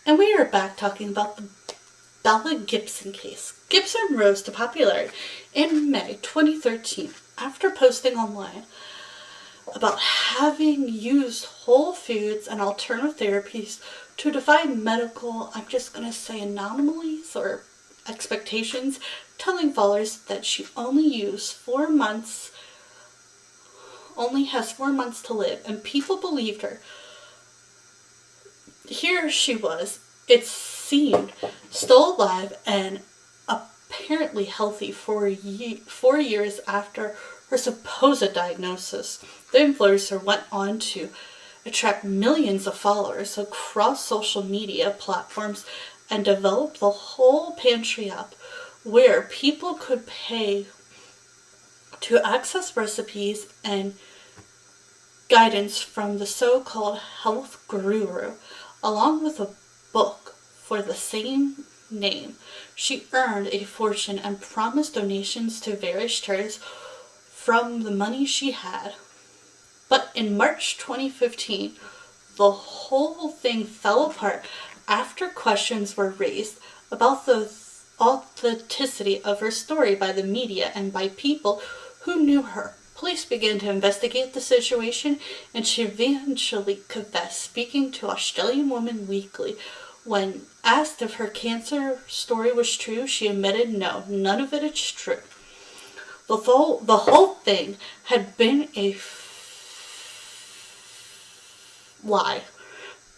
And we are back talking about the Belle Gibson case. Gibson rose to popularity in May 2013 after posting online about having used whole foods and alternative therapies to defy medical, I'm just going to say anomalies or expectations, telling followers that she only has 4 months to live, and people believed her. Here she was, it seemed, still alive and apparently healthy for 4 years after her supposed diagnosis. The influencer went on to attract millions of followers across social media platforms and developed the whole pantry app where people could pay to access recipes and guidance from the so-called health guru, along with a book for the same name. She earned a fortune and promised donations to various charities from the money she had. But in March 2015, the whole thing fell apart after questions were raised about the authenticity of her story by the media and by people who knew her. Police began to investigate the situation, and she eventually confessed, speaking to Australian Woman Weekly. When asked if her cancer story was true, she admitted no, none of it is true. The whole thing had been a lie.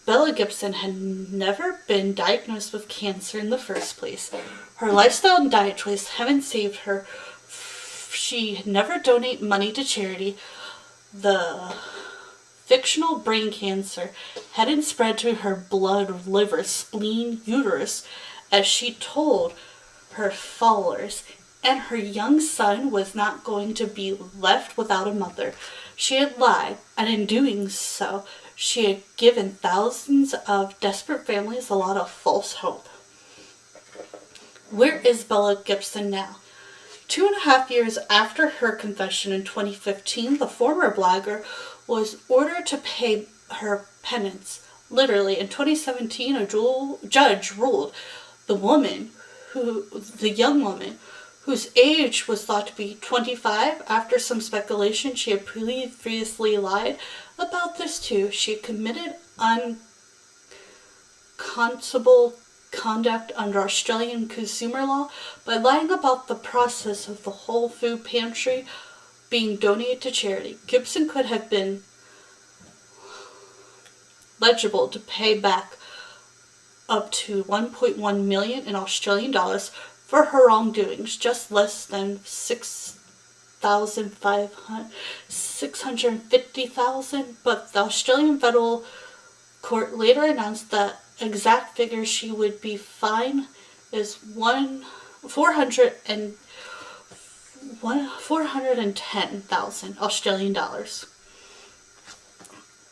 Belle Gibson had never been diagnosed with cancer in the first place. Her lifestyle and diet choice haven't saved her. She had never donated money to charity. The fictional brain cancer hadn't spread to her blood, liver, spleen, uterus, as she told her followers, and her young son was not going to be left without a mother. She had lied, and in doing so, she had given thousands of desperate families a lot of false hope. Where is Belle Gibson now? 2.5 years after her confession in 2015, the former blogger was ordered to pay her penance. Literally, in 2017, a judge ruled the young woman, whose age was thought to be 25, after some speculation she had previously lied about this too. She had committed unconscionable conduct under Australian consumer law by lying about the process of the whole food pantry being donated to charity. Gibson could have been liable to pay back up to 1.1 million in Australian dollars for her wrongdoings, just less than 650,000, but the Australian Federal Court later announced that exact figure she would be fined is 410,000 Australian dollars.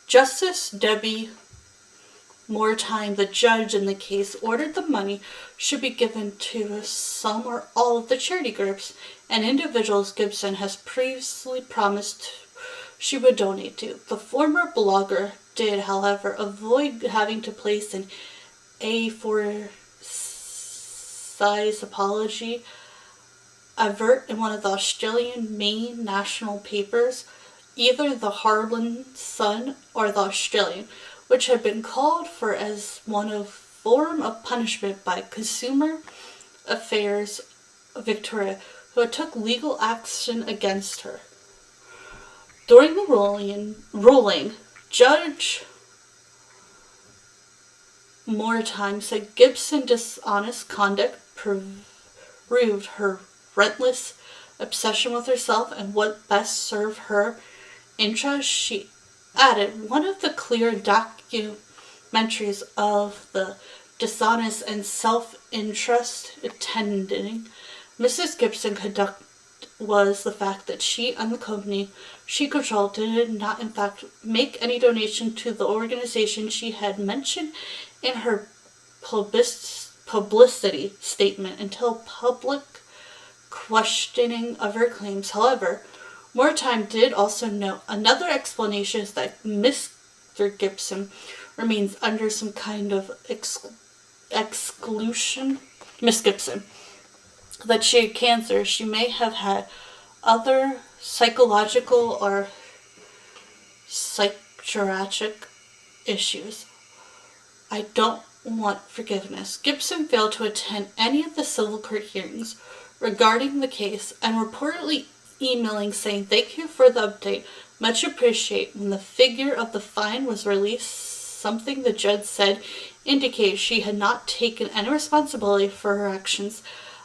Justice Debbie Moretime, the judge in the case, ordered the money should be given to some or all of the charity groups and individuals Gibson has previously promised she would donate to. The former blogger did, however, avoid having to place an A4 size apology advert in one of the Australian main national papers, either the Harlan Sun or the Australian, which had been called for as one of form of punishment by Consumer Affairs Victoria, who took legal action against her. During the ruling, Judge Moretime said Gibson's dishonest conduct proved her relentless obsession with herself and what best served her interests. She added, one of the clear documentaries of the dishonest and self-interest attending Mrs. Gibson conduct was the fact that she and the company she controlled did not in fact make any donation to the organization she had mentioned in her publicity statement until public questioning of her claims. However, Moretime did also note another explanation is that Mr. Gibson remains under some kind of exclusion, Miss Gibson, that she had cancer. She may have had other psychological or psychiatric issues. I don't want forgiveness. Gibson failed to attend any of the civil court hearings regarding the case and reportedly emailing saying thank you for the update. Much appreciate. When the figure of the fine was released, something the judge said indicates she had not taken any responsibility for her actions.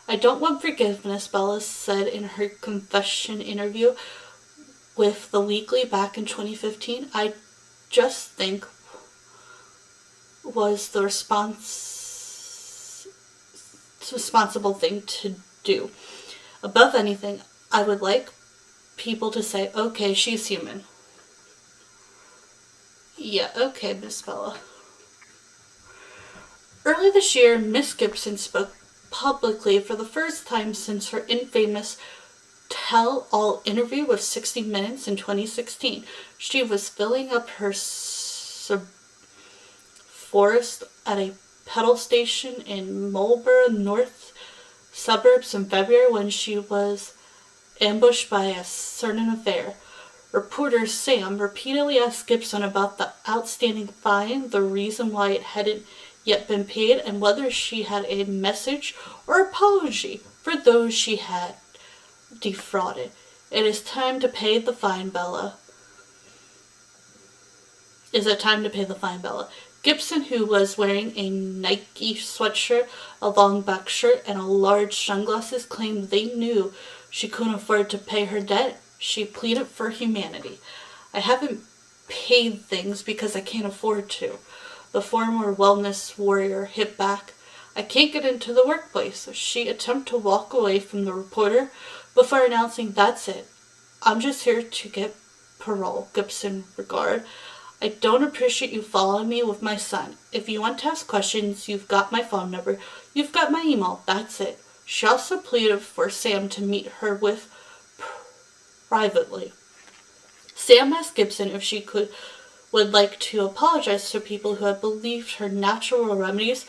I don't want forgiveness, Belle said in her confession interview with The Weekly back in 2015. I just think was the responsible thing to do. Above anything, I would like people to say, okay, she's human. Yeah, okay, Miss Bella. Early this year, Miss Gibson spoke publicly for the first time since her infamous tell-all interview with 60 Minutes in 2016. She was filling up her forest at a pedal station in Marlborough North suburbs in February when she was ambushed by a certain affair. Reporter Sam repeatedly asked Gibson about the outstanding fine, the reason why it hadn't yet been paid, and whether she had a message or apology for those she had defrauded. It is time to pay the fine, Bella. Is it time to pay the fine, Bella? Gibson, who was wearing a Nike sweatshirt, a long back shirt, and a large sunglasses, claimed they knew she couldn't afford to pay her debt. She pleaded for humanity. I haven't paid things because I can't afford to. The former wellness warrior hit back. I can't get into the workplace. She attempted to walk away from the reporter before announcing, that's it. I'm just here to get parole, Gibson regarded. I don't appreciate you following me with my son. If you want to ask questions, you've got my phone number. You've got my email. That's it. She also pleaded for Sam to meet her with privately. Sam asked Gibson if she would like to apologize to people who had believed her natural remedies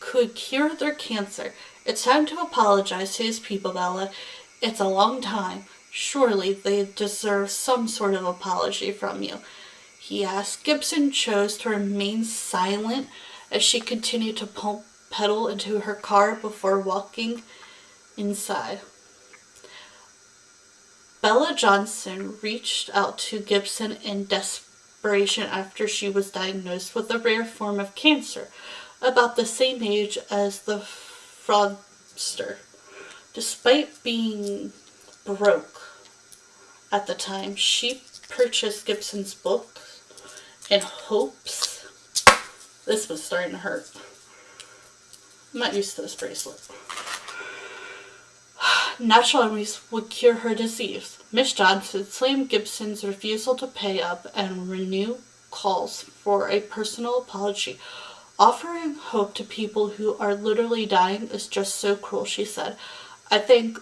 could cure their cancer. It's time to apologize to these people, Bella. It's a long time. Surely they deserve some sort of apology from you, he asked. Gibson chose to remain silent as she continued to pedal into her car before walking inside. Bella Johnson reached out to Gibson in desperation after she was diagnosed with a rare form of cancer, about the same age as the fraudster. Despite being broke at the time, she purchased Gibson's book in hopes. This was starting to hurt. I'm not used to this bracelet. Natural remedies would cure her disease. Miss Johnson slammed Gibson's refusal to pay up and renew calls for a personal apology. Offering hope to people who are literally dying is just so cruel, she said. I think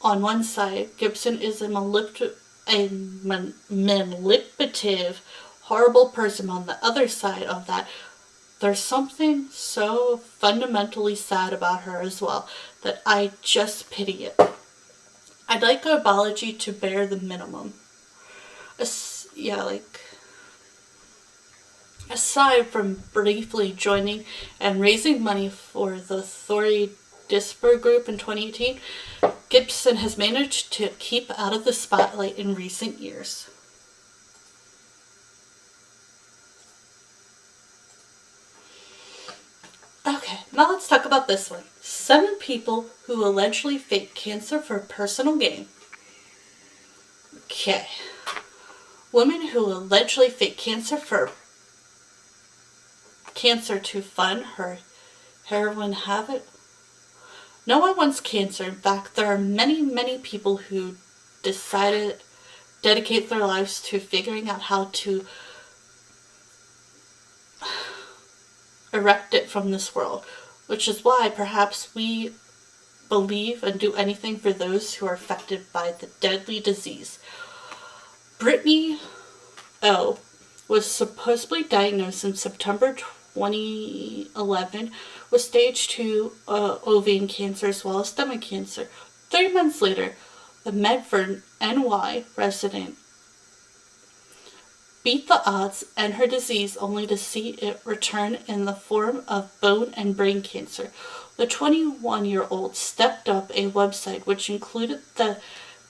on one side, Gibson is a manipulative, horrible person. On the other side of that, there's something so fundamentally sad about her as well that I just pity it. I'd like an apology to bear the minimum. Aside from briefly joining and raising money for the Thori Disper Group in 2018, Gibson has managed to keep out of the spotlight in recent years. Okay, now let's talk about this one. 7 people who allegedly fake cancer for personal gain. Okay. Women who allegedly fake cancer to fund her heroin habit. No one wants cancer. In fact, there are many, many people who dedicate their lives to figuring out how to erect it from this world, which is why perhaps we believe and do anything for those who are affected by the deadly disease. Brittany O. was supposedly diagnosed in September 2011 with stage 2 ovarian cancer as well as stomach cancer. 3 months later, the Medford, NY resident beat the odds and her disease only to see it return in the form of bone and brain cancer. The 21-year-old stepped up a website which included the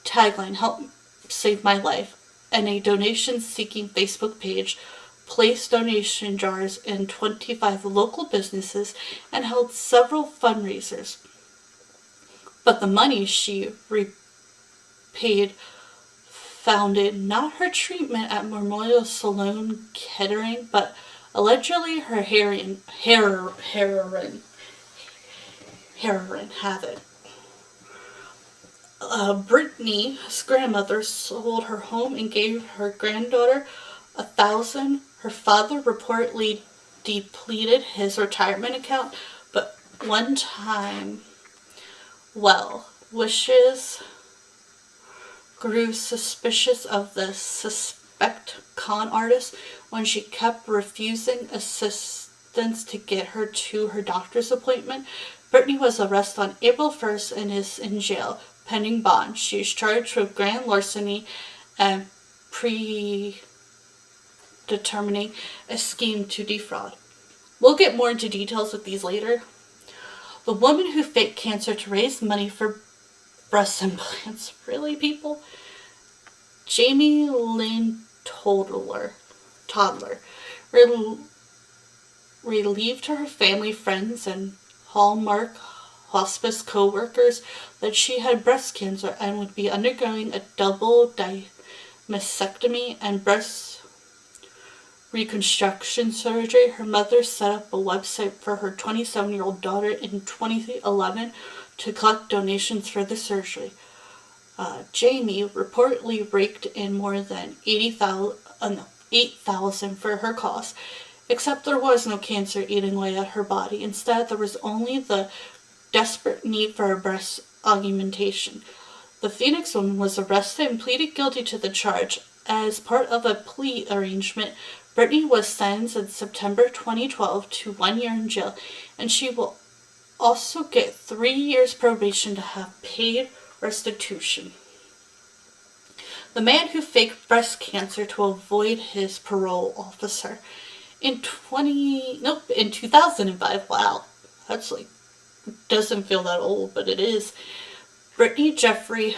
tagline, "Help Save My Life," and a donation-seeking Facebook page, placed donation jars in 25 local businesses, and held several fundraisers. But the money she repaid founded not her treatment at Memorial Sloan Kettering, but allegedly her heroin habit. Brittany's grandmother sold her home and gave her granddaughter $1,000. Her father reportedly depleted his retirement account, but one time, wishes grew suspicious of the suspect con artist when she kept refusing assistance to get her to her doctor's appointment. Brittany was arrested on April 1st and is in jail, pending bond. She is charged with grand larceny and predetermining a scheme to defraud. We'll get more into details with these later. The woman who faked cancer to raise money for breast implants. Really, people? Jamie Lynn Toddler relieved her family, friends, and Hallmark hospice co-workers that she had breast cancer and would be undergoing a double mastectomy and breast reconstruction surgery. Her mother set up a website for her 27-year-old daughter in 2011 to collect donations for the surgery. Jamie reportedly raked in more than $8,000 for her costs, except there was no cancer eating away at her body. Instead, there was only the desperate need for a breast augmentation. The Phoenix woman was arrested and pleaded guilty to the charge. As part of a plea arrangement, Brittany was sentenced in September 2012 to 1 year in jail, and she will also get 3 years probation to have paid restitution. The man who faked breast cancer to avoid his parole officer. In 2005, wow, that's doesn't feel that old, but it is. Brian Jeffrey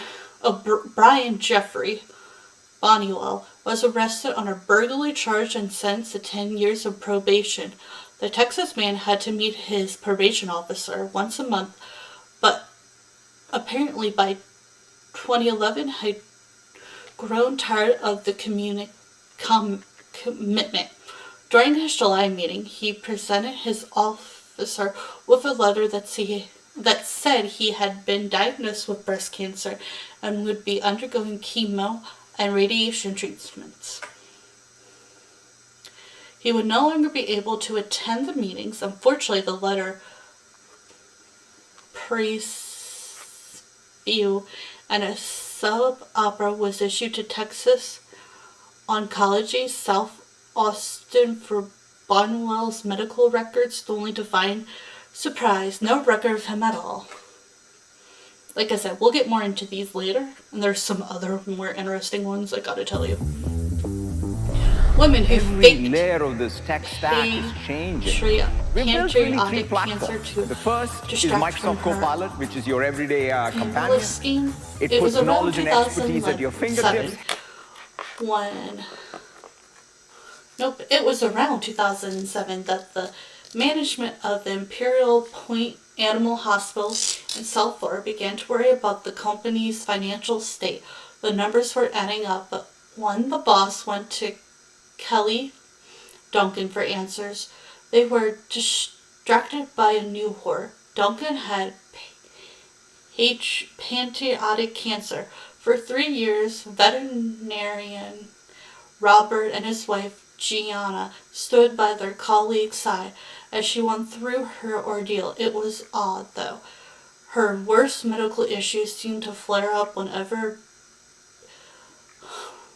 Bonniwell was arrested on a burglary charge and sentenced to 10 years of probation. The Texas man had to meet his probation officer once a month, but apparently by 2011 had grown tired of the commitment. During his July meeting, he presented his officer with a letter that said he had been diagnosed with breast cancer and would be undergoing chemo and radiation treatments. He would no longer be able to attend the meetings. Unfortunately, the letter preview and a sub-opera was issued to Texas Oncology South Austin for Bonwell's medical records, only to find, surprise, no record of him at all. Like I said, we'll get more into these later, and there's some other more interesting ones I gotta tell you. Women who faked layer of this tech stack is changing. We've built really 3 platforms. The first is Microsoft Copilot, which is your everyday companion. It puts knowledge and expertise at your fingertips. It was around 2007 that the management of the Imperial Point Animal Hospital in South Florida began to worry about the company's financial state. The numbers were adding up, but when the boss went to Kelly Duncan for answers, they were distracted by a new horror. Duncan had pancreatic cancer. For 3 years, veterinarian Robert and his wife Gianna stood by their colleague's side as she went through her ordeal. It was odd, though. Her worst medical issues seemed to flare up whenever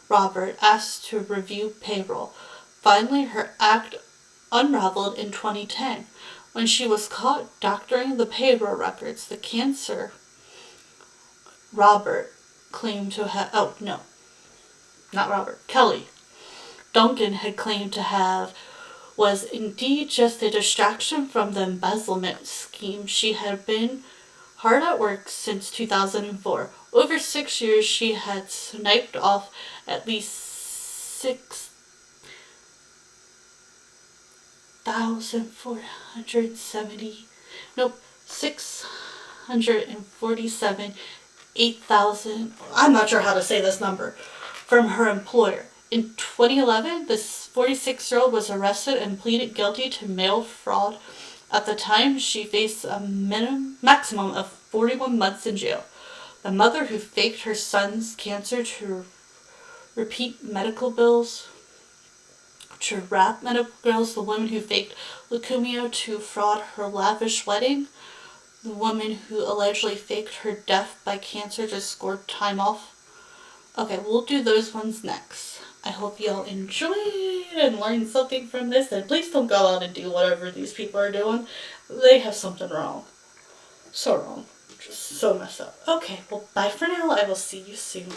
Robert asked to review payroll. Finally, her act unraveled in 2010 when she was caught doctoring the payroll records. The cancer Robert claimed to have, oh no, not Robert, Kelly Duncan had claimed to have was indeed just a distraction from the embezzlement scheme. She had been hard at work since 2004. Over 6 years, she had sniped off at least 6,470, nope, 647, 8,000, I'm not sure how to say this number, from her employer. In 2011, this 46-year-old was arrested and pleaded guilty to mail fraud. At the time, she faced a maximum of 41 months in jail. The mother who faked her son's cancer to repeat medical bills, to wrap medical bills, the woman who faked leukemia to fraud her lavish wedding, the woman who allegedly faked her death by cancer to score time off. Okay, we'll do those ones next. I hope y'all enjoyed and learned something from this, and please don't go out and do whatever these people are doing. They have something wrong. So wrong. Just so messed up. Okay, well, bye for now. I will see you soon.